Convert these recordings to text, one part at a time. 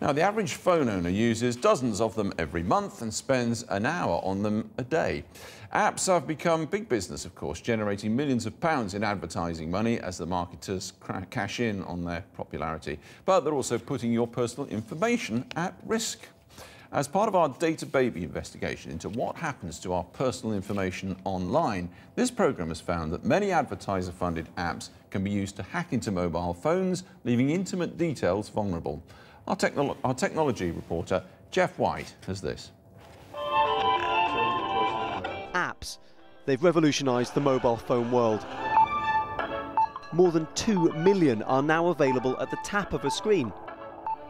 Now, the average phone owner uses dozens of them every month and spends an hour on them a day. Apps have become big business, of course, generating millions of pounds in advertising money as the marketers cash in on their popularity. But they're also putting your personal information at risk. As part of our Data Baby investigation into what happens to our personal information online, this programme has found that many advertiser-funded apps can be used to hack into mobile phones, leaving intimate details vulnerable. Our technology reporter, Jeff White, has this. Apps. They've revolutionised the mobile phone world. More than 2 million are now available at the tap of a screen,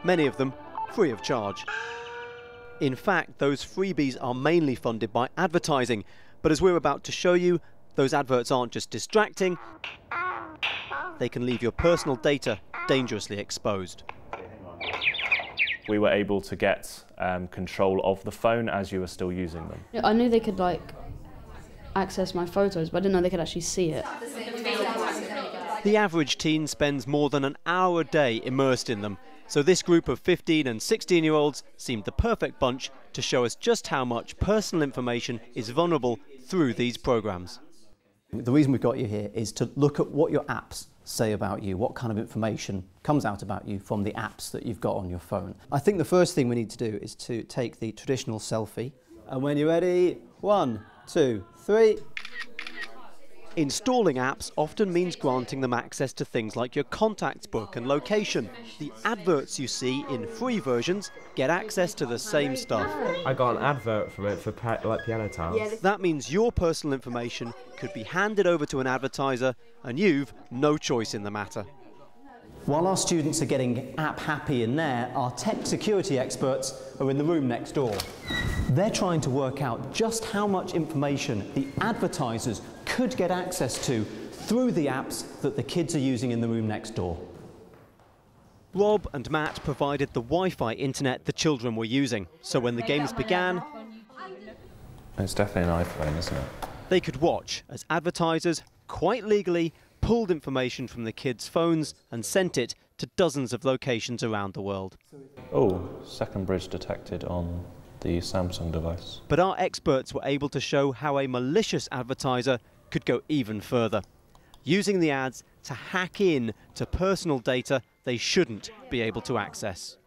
many of them free of charge. In fact, those freebies are mainly funded by advertising, but as we're about to show you, those adverts aren't just distracting, they can leave your personal data dangerously exposed. We were able to get control of the phone as you were still using them. I knew they could access my photos, but I didn't know they could actually see it. The average teen spends more than an hour a day immersed in them, so this group of 15 and 16-year-olds seemed the perfect bunch to show us just how much personal information is vulnerable through these programs. The reason we've got you here is to look at what your apps say about you, what kind of information comes out about you from the apps that you've got on your phone. I think the first thing we need to do is to take the traditional selfie. And when you're ready, 1, 2, 3. Installing apps often means granting them access to things like your contacts book and location. The adverts you see in free versions get access to the same stuff. I got an advert from it for piano tiles. That means your personal information could be handed over to an advertiser and you've no choice in the matter. While our students are getting app happy in there, our tech security experts are in the room next door. They're trying to work out just how much information the advertisers could get access to through the apps that the kids are using in the room next door. Rob and Matt provided the Wi-Fi internet the children were using, so when the games began, It's definitely an iPhone, isn't it? they could watch as advertisers, quite legally, pulled information from the kids' phones and sent it to dozens of locations around the world. Oh, second bridge detected on the Samsung device. But our experts were able to show how a malicious advertiser could go even further, using the ads to hack in to personal data they shouldn't be able to access.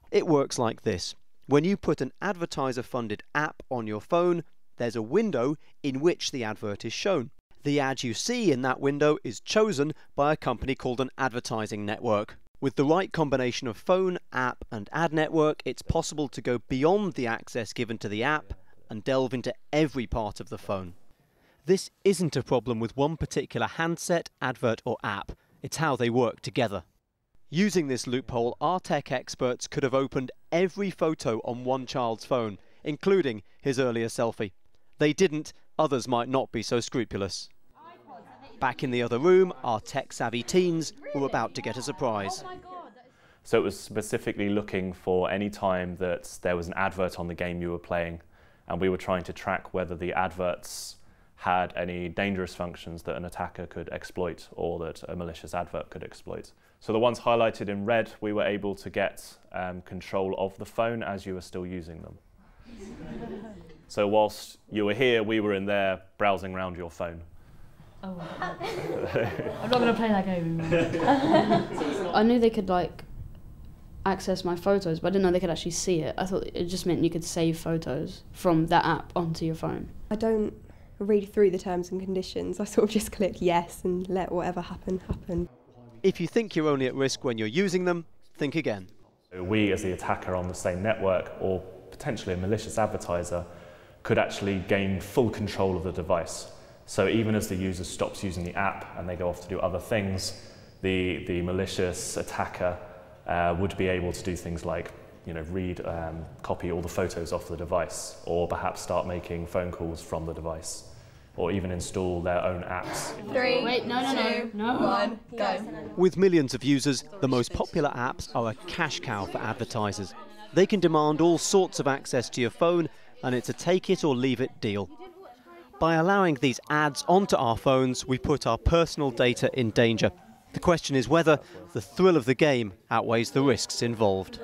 It works like this. When you put an advertiser-funded app on your phone, there's a window in which the advert is shown. The ad you see in that window is chosen by a company called an advertising network. With the right combination of phone, app and ad network, it's possible to go beyond the access given to the app and delve into every part of the phone. This isn't a problem with one particular handset, advert or app. It's how they work together. Using this loophole, our tech experts could have opened every photo on one child's phone, including his earlier selfie. They didn't, others might not be so scrupulous. Back in the other room, our tech-savvy teens were about to get a surprise. So it was specifically looking for any time that there was an advert on the game you were playing, and we were trying to track whether the adverts had any dangerous functions that an attacker could exploit or that a malicious advert could exploit. So the ones highlighted in red, we were able to get control of the phone as you were still using them. So whilst you were here, we were in there browsing around your phone. Oh. I'm not going to play that game anymore. I knew they could access my photos, but I didn't know they could actually see it. I thought it just meant you could save photos from that app onto your phone. I don't read through the terms and conditions. I sort of just click yes and let whatever happen, happen. If you think you're only at risk when you're using them, think again. We, as the attacker on the same network, or potentially a malicious advertiser, could actually gain full control of the device. So even as the user stops using the app and they go off to do other things, the malicious attacker would be able to do things like, read, copy all the photos off the device, or perhaps start making phone calls from the device, or even install their own apps. 3, Wait, no, 1, go. With millions of users, the most popular apps are a cash cow for advertisers. They can demand all sorts of access to your phone, and it's a take-it-or-leave-it deal. By allowing these ads onto our phones, we put our personal data in danger. The question is whether the thrill of the game outweighs the risks involved.